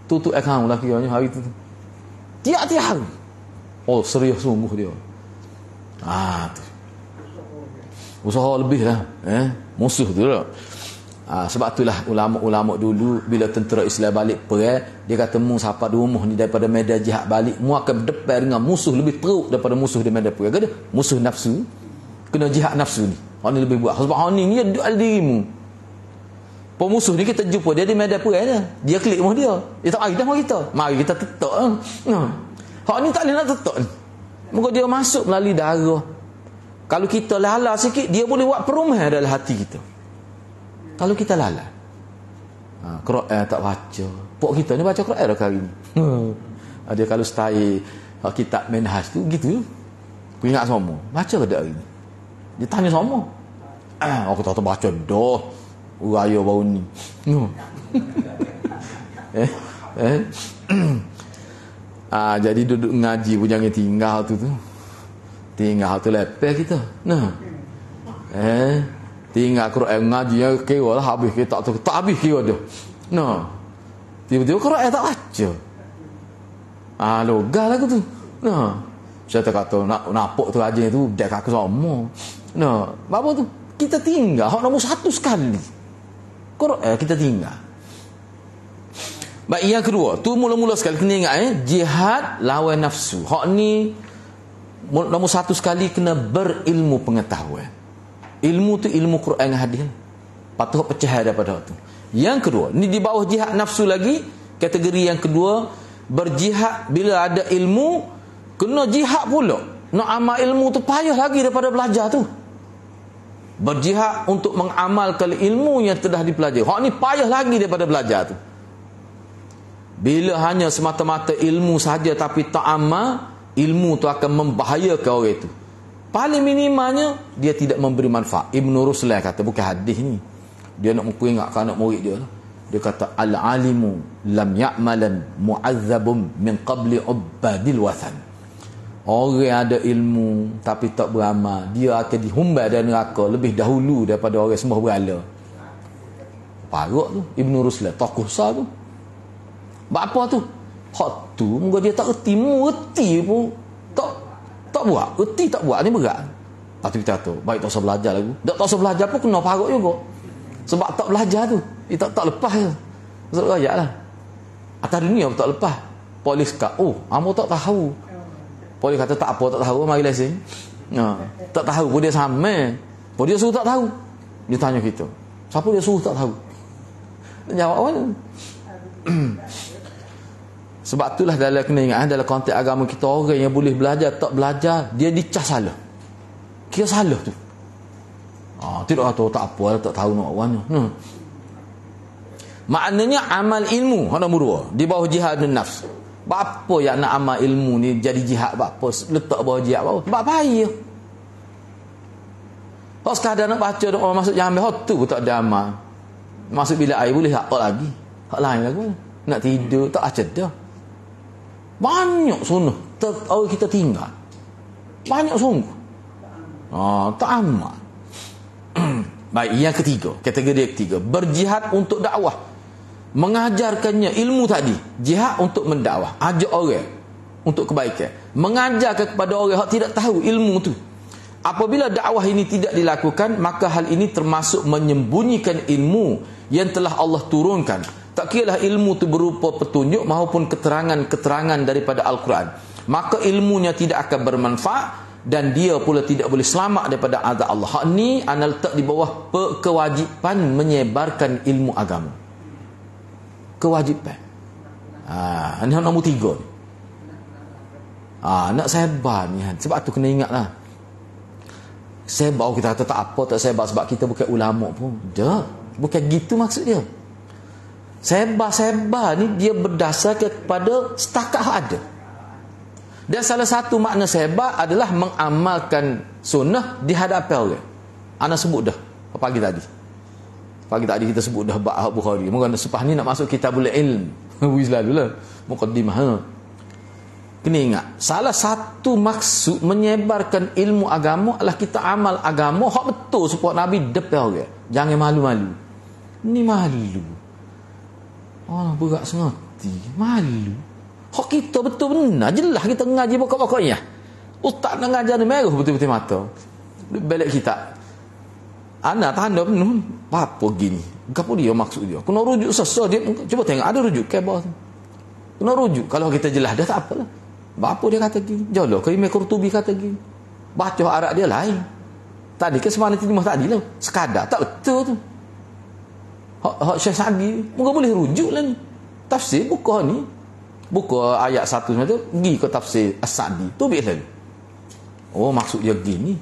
tutup account lah kiranya hari tu tiap-tiap hari. Serius sungguh dia. Tu usaha lebih lah musuh tu lah. Sebab itulah ulama-ulama dulu bila tentera Islam balik perang, dia kata mu siapa di rumah ni daripada medan jihad balik, mu akan berdepan dengan musuh lebih teruk daripada musuh di medan perang. Kata musuh nafsu, kena jihad nafsu ni. Ni lebih buat. Sebab ni dia ada dirimu. Pemusuh ni kita jumpa dia di medan perang dia klik rumah dia. Dia tak mari dah kita. Mari kita tetak. Ni tak boleh nak tetak ni. Muka dia masuk melalui darah. Kalau kita lala sikit, dia boleh buat perumahan dalam hati kita. Kalau kita lala. Quran tak baca. Pok kita ni baca Quran dah kali ni. Dia kalau stay kitab Minhaj tu gitu. Ingat semua. Baca ke tak hari ni? Dia tanya semua. Aku tak tahu baca dah. Raya baru ni. Jadi duduk ngaji pun jangan tinggal tu. Tinggal tu lepeh kita. Tinggal Quran ngaji yang kira lah habis kita tak habis kira dah. Tiba-tiba Quran tak baca. Logah lah aku tu. Saya kata nak napuk tu aja tu dek aku sama. Apa tu? Kita tinggal hak nombor 1 sekali. Quran kita tinggal. Baik, yang kedua, tu mula-mula sekali kena ingat jihad lawan nafsu. Hak ni nombor satu sekali kena berilmu pengetahuan. Ilmu tu ilmu Quran dan hadis. Patut pecah daripada tu. Yang kedua, ni di bawah jihad nafsu lagi, kategori yang kedua, berjihad bila ada ilmu, kena jihad pula. Nak amal ilmu tu payah lagi daripada belajar tu. Berjihad untuk mengamalkan ilmu yang telah dipelajari. Hak ni payah lagi daripada belajar tu. Bila hanya semata-mata ilmu saja tapi tak amal, ilmu tu akan membahayakan orang itu. Paling minimalnya dia tidak memberi manfaat. Ibn Ruslan kata, bukan hadis ni, dia nak ingatkan anak murid dia. Dia kata al-alimu lam ya'malan mu'azzabun min qabli ubbadil wathan. Orang ada ilmu tapi tak beramal, dia akan dihumbai dalam neraka lebih dahulu daripada orang sembah berhala. Paruk tu Ibn Ruslan, tokoh besar tu. Apa tu? Hak tu muka dia tak erti pun tak buat. Erti tak buat ni berat. Lepas tu kita kata, baik tak usah belajar lagi. Tak usah belajar pun kena parut juga. Sebab tak belajar tu, dia tak lepas je. Maksud rakyat lah. Atas dunia pun tak lepas. Polis kata, hamba tak tahu. Polis kata, tak apa, tak tahu, mari lesen. Tak tahu pun dia sama. Pun dia suruh tak tahu. Dia tanya kita, siapa dia suruh tak tahu? Dia jawab mana? Sebab itulah dalam kena ingat, dalam konteks agama kita, orang yang boleh belajar tak belajar, dia dicah salah. Kira salah tu. Tidak tahu, tak apa, tak tahu nak warna. Maknanya amal ilmu, nombor dua, di bawah jihad dan nafs. Apa yang nak amal ilmu ni jadi jihad, apa letak bawah jihad, apa payah. Kalau sekadar nak baca doa masuk jambil, tu pun tak ada amal. Masuk bilik air boleh tak lagi. Hak lain lagu. Nak tidur tak ajar dah. Banyak sunnah orang kita tinggal. Banyak sungguh. Tak amal. Baik, yang ketiga, kategori yang ketiga, berjihad untuk dakwah. Mengajarkannya ilmu tadi, jihad untuk mendakwah, ajak orang untuk kebaikan, mengajar kepada orang yang tidak tahu ilmu tu. Apabila dakwah ini tidak dilakukan, maka hal ini termasuk menyembunyikan ilmu yang telah Allah turunkan. Tak kiralah ilmu itu berupa petunjuk maupun keterangan-keterangan daripada Al-Quran. Maka ilmunya tidak akan bermanfaat dan dia pula tidak boleh selamat daripada azab Allah. Hak ni ana letak di bawah kewajipan menyebarkan ilmu agama. Kewajipan. Ini nombor 3 ni. Nak sebar ni. Sebab tu kena ingatlah. Sebar kita kata tak apa, tak sebar sebab kita bukan ulama pun. Bukan gitu maksud dia. Sebar-sebar ni dia berdasarkan kepada setakat ada. Dan salah satu makna sebar adalah mengamalkan sunnah di hadapan orang. Ana sebut dah pagi tadi. Pagi tadi kita sebut dah bab Bukhari. Mungkin sepah ni nak masuk kitabul ilm. Wis lalulah muqaddimah. Kena ingat, salah satu maksud menyebarkan ilmu agama adalah kita amal agama hak betul supaya Nabi depan orang. Jangan malu-malu. Ni malu. Berat sengerti. Malu. Hak kita betul benar. Jelas kita ngaji pokok-pokoknya. Ustaz nak ngajar ni merah betul-betul mata. Balik kita. Anak tanda penuh. Apa gini? Apa dia maksud dia? Kena rujuk sesuatu dia. Cuba tengok. Ada rujuk ke bawah tu? Kena rujuk. Kalau kita jelas dah tak apalah. Apa dia kata gini? Jauh Imam Qurtubi kata gini. Baca Arab dia lain. Tadi ke semana terjemah tadi lah. Sekadar. Tak betul tu. Hak Syekh Sa'di mungkin boleh rujuk lah ni. Tafsir buka ni. Buka ayat 1 macam tu. Pergi ke tafsir As-Sa'di. Tu biar lah. Maksud dia gini.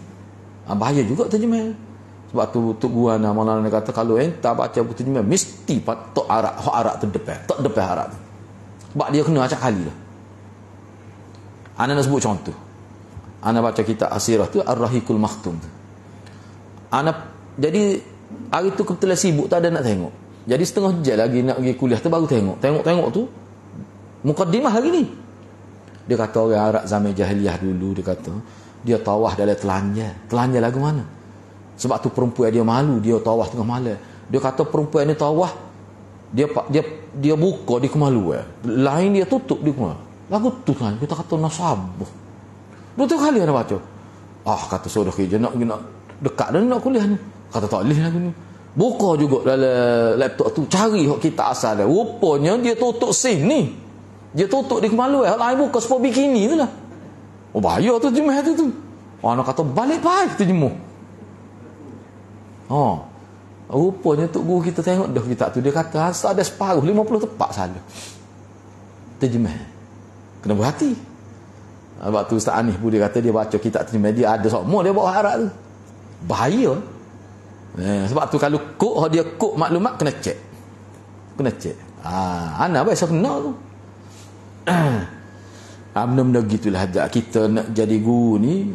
Bahaya juga terjemah. Sebab tu Tuk Guana Maulana kata kalau entah baca buku terjemah mesti tak Arab. Hak Arab tu depan. Tak depan Arab tu. Sebab dia kena acak kali lah. Ana nak sebut contoh. Ana baca kitab Asirah tu Ar-Rahiqul Makhtum tu. Jadi hari tu kebetulan sibuk tak ada nak tengok. Jadi setengah jam lagi nak pergi kuliah tu baru tengok. Tengok tu mukaddimah lagi ni. Dia kata orang Arab zaman jahiliah dulu, dia kata dia tawaf dalam telanjang. Telanjang lagu mana? Sebab tu perempuan dia malu, dia tawaf tengah malam. Dia kata perempuan ni tawaf dia buka di kemaluan. Lain dia tutup di kemaluan. Lagu tu kan kita kata nasabah. Betul kali ana baca. Kata saudara kerja nak dekat dan nak kuliah ni. Kata tak boleh lagu ni. Buka juga dalam laptop tu, cari hak kita asal dia. Rupanya dia tutup sini. Dia tutup di kemaluan. Hak lain buka sport bikini tu lah. Oh, bahaya tu terjemah tu. Orang kata balik baik terjemah. Rupanya Tok Guru kita tengok dah kitab tu, dia kata asal ada separuh 50 tepat salah. Terjemah. Kena berhati. Sebab tu Ustaz Anis pun dia kata dia baca kitab terjemah dia ada semua dia bawa harap tu. Bahaya. Sebab tu kalau dia kok maklumat kena cek. Kena cek. Ana biasa kena tu. Benda-benda gitulah kita nak jadi guru ni.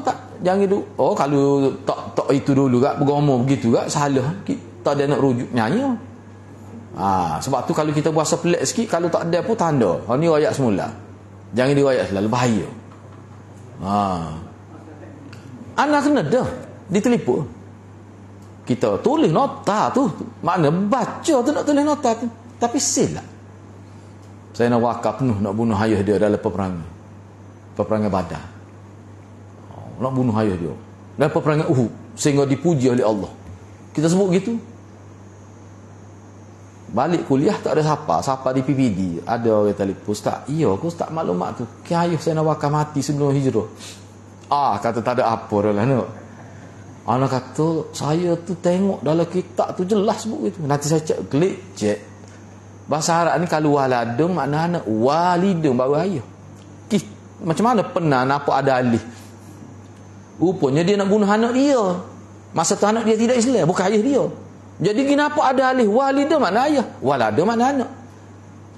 Tak jangan duk. Kalau tak itu dulu gak beragama begitu gak salah. Kita ada nak rujuk nyanyi. Sebab tu kalau kita berasa pelik sikit, kalau tak ada pun tanda. Ni royak semula. Jangan diriwayat selalu, bahaya. Anak kena dah ditelipon. Kita tulis nota tu, makna baca tu nak tulis nota tu, tapi silap. Saya nak wakaf penuh nak bunuh ayah dia dalam peperangan Badar. Nak bunuh ayah dia dalam peperangan Uhud sehingga dipuji oleh Allah. Kita sebut gitu. Balik kuliah tak ada siapa di PPD. Ada orang telefon, Ustaz, aku Ustaz maklumat tu. Ayah saya nak wakaf mati sebelum hijrah. Kata tak ada apa dah lah nak. Anak kata, saya tu tengok dalam kitab tu jelas sebut gitu. Nanti saya cek. Bahasa Arab ni kalau waladun makna anak, walidun baru ayah. Macam mana pernah nampak ada alih? Rupanya dia nak bunuh anak dia. Masa tu anak dia tidak Islam, bukan ayah dia. Jadi kenapa ada alih walidah makna ayah, walada makna anak.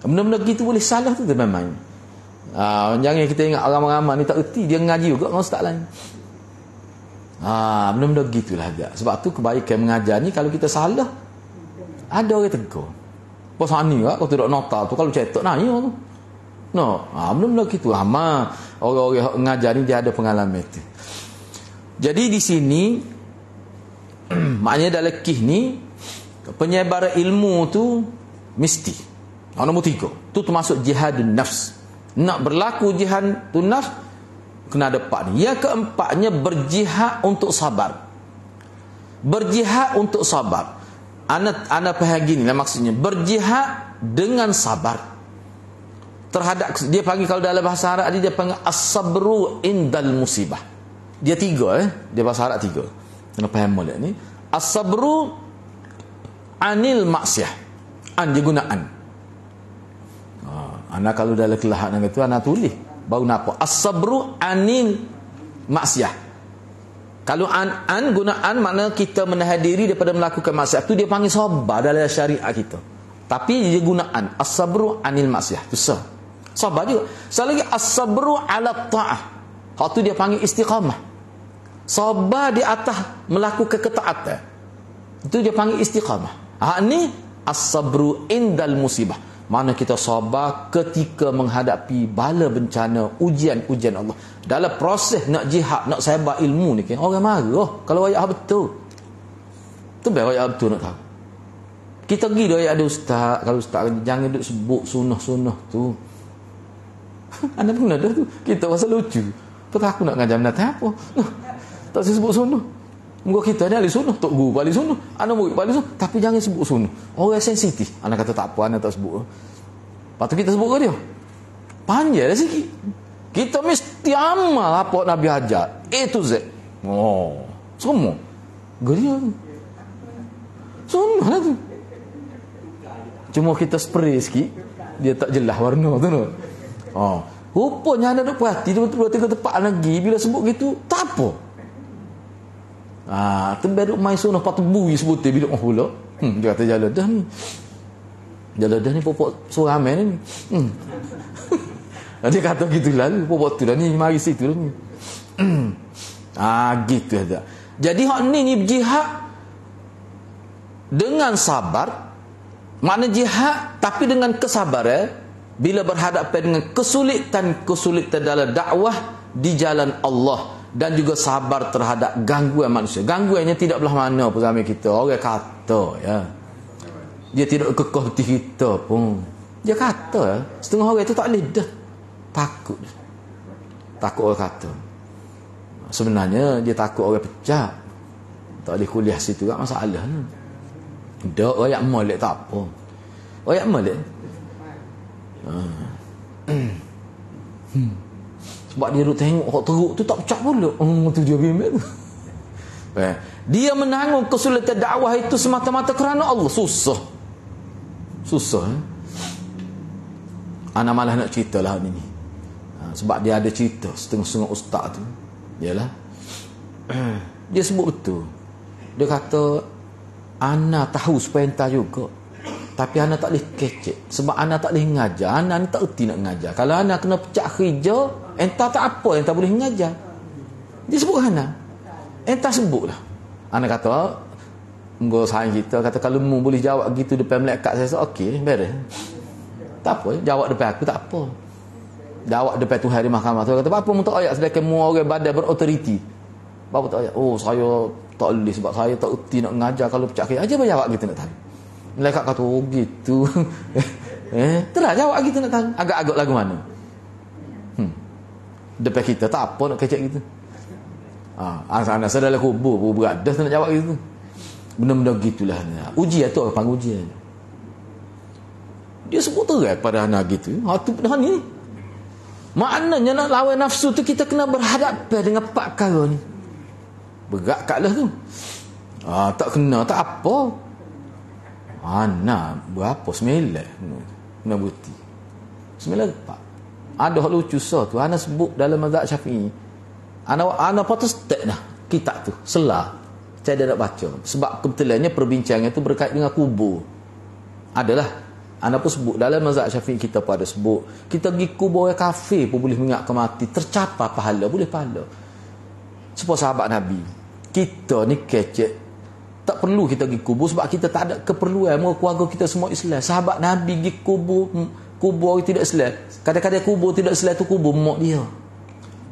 Benda-benda gitu boleh salah tu memang. Jangan kita ingat orang ramai ni tak erti, dia ngaji juga dengan ustaz lain. Benda-benda gitulah agak. Sebab tu kebaikan mengajar ni kalau kita salah ada orang tegur. Pasal ni kau tidak nota tu kalau cetak nanya tu. Benda-benda gitu. Orang-orang mengajar ni dia ada pengalaman tu. Jadi di sini maknanya dalam kih ni penyebaran ilmu tu mesti. Nombor 3 tu termasuk jihadun nafs. Nak berlaku jihadun nafs kena ada 4 ni. Yang keempatnya berjihad untuk sabar. Berjihad untuk sabar. Ana faham gini lah maksudnya, berjihad dengan sabar terhadap, dia panggil kalau dalam bahasa Arab dia panggil as-sabru indal musibah. Dia 3 dia bahasa Arab 3. Kena faham molek ni. As-sabru anil maksiyah. Dia guna an. Ana kalau dalam kelah nak tu ana tulis baru nampak as-sabru anil maksiyah. Kalau an guna an makna kita menahan diri daripada melakukan maksiat tu dia panggil sabar dalam syariat kita. Tapi dia guna an as-sabru anil maksiyah tu sabar juga. Sekali lagi as-sabru ala ta'ah. Hak tu dia panggil istiqamah. Sabar di atas melakukan ketaatan. Itu dia panggil istiqamah. Ni as-sabru indal musibah. Mana kita sabar ketika menghadapi bala bencana, ujian-ujian Allah. Dalam proses nak jihad, nak sabar ilmu ni kan orang marah kalau ayat betul. Tu biar ayat betul nak tahu. Kita pergi dah ayat ada ustaz, kalau ustaz jangan duk sebut sunnah-sunnah tu. Anda pun ada tu. Kita rasa lucu. Betul aku nak ngajar menata apa? Tak sebut sunnah. Muka kita ni ahli sunnah, tok guru ahli sunnah, anak murid ahli sunnah, tapi jangan sebut sunnah. Orang sensitif. Anak kata tak apa, anak tak sebut. Lepas tu kita sebut ke dia? Panjang dah sikit. Kita mesti amal apa Nabi ajar. A to Z. Semua. Geria tu. Sunnah lah tu. Cuma kita spray sikit, dia tak jelas warna tu. Rupanya anak duk perhati, dia betul-betul tepat lagi. Bila sebut gitu, tak apa. Tembak duk main sunnah patut bui sebutir bila pula. Dia kata jalan dah ni. Jalan dah ni popok suara ramai ni. Dia kata gitu lah, popok tu dah ni mari situ dah ni. Gitu aja. Jadi hak ni berjihad dengan sabar. Makna jihad tapi dengan kesabaran bila berhadapan dengan kesulitan dalam dakwah di jalan Allah. Dan juga sabar terhadap gangguan manusia. Gangguannya tidak belah mana pun zaman kita. Orang kata ya. Dia tidak kekeh hati kita pun. Dia kata ya. Setengah orang itu tak boleh dah. Takut. Takut orang kata. Sebenarnya dia takut orang pecah. Tak boleh kuliah situ tak masalah. Dak royak molek tak apa. Royak molek. Sebab dia duk tengok kok teruk tu tak pecah pula. Tu dia bimbang tu. Dia menanggung kesulitan dakwah itu semata-mata kerana Allah. Susah. Ana malah nak cerita lah ni. Sebab dia ada cerita setengah-setengah ustaz tu. Yalah. Dia sebut betul. Dia kata ana tahu supaya entah juga. Tapi ana tak boleh kecek sebab ana tak boleh mengajar. Ana ni tak erti nak mengajar. Kalau ana kena pecah kerja, entah tak apa entah boleh mengajar. Dia sebut ana. Entah sebutlah. Ana kata engko saing kita kata kalau mu boleh jawab gitu depan malaikat saya okey beres. Tak apa, jawab depan aku tak apa. Jawab depan Tuhan di mahkamah tu kata apa mu tak ayat sedangkan mu orang badan berautoriti. Apa tak ayat? Oh saya tak boleh sebab saya tak erti nak mengajar kalau pecah kerja. Aja jawab gitu nak tahu. Malaikat kata oh gitu. Terlah jawab gitu nak tahu. Agak-agak lagu mana? Depan kita tak apa nak kecek gitu. Anak saya dalam kubur berat dah nak jawab gitu. Benda-benda gitulah. Ujian tu apa ujian? Dia sebut terang pada anak gitu. Tu dah ni. Maknanya nak lawan nafsu tu kita kena berhadapan dengan empat perkara ni. Berat kaklah tu. Tak kena tak apa. Anak berapa? 9. Kena bukti. 9 ada hal lucu tu. Anak sebut dalam mazhab Syafi'i. Anak protestan dah kitab tu. Selah. Saya dah nak baca. Sebab kebetulannya perbincangan itu berkait dengan kubur. Adalah. Anak pun sebut dalam mazhab Syafi'i kita pada sebut. Kita pergi kubur orang kafir pun boleh mengingatkan mati. Tercapai pahala. Boleh pahala. Sebab sahabat Nabi. Kita ni kecek. Tak perlu kita pergi kubur sebab kita tak ada keperluan. Keluarga kita semua Islam. Sahabat Nabi pergi kubur orang tidak Islam. Kadang-kadang kubur tidak Islam tu kubur mak dia.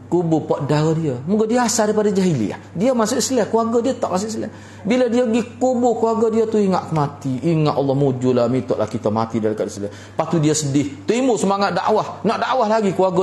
Kubur pak dara dia. Moga dia asal daripada jahiliah. Dia masuk Islam, keluarga dia tak masuk Islam. Bila dia pergi kubur keluarga dia tu ingat mati, ingat Allah mujulah, mintalah kita mati dalam keadaan Islam. Lepas tu dia sedih, timbul semangat dakwah, nak dakwah lagi keluarga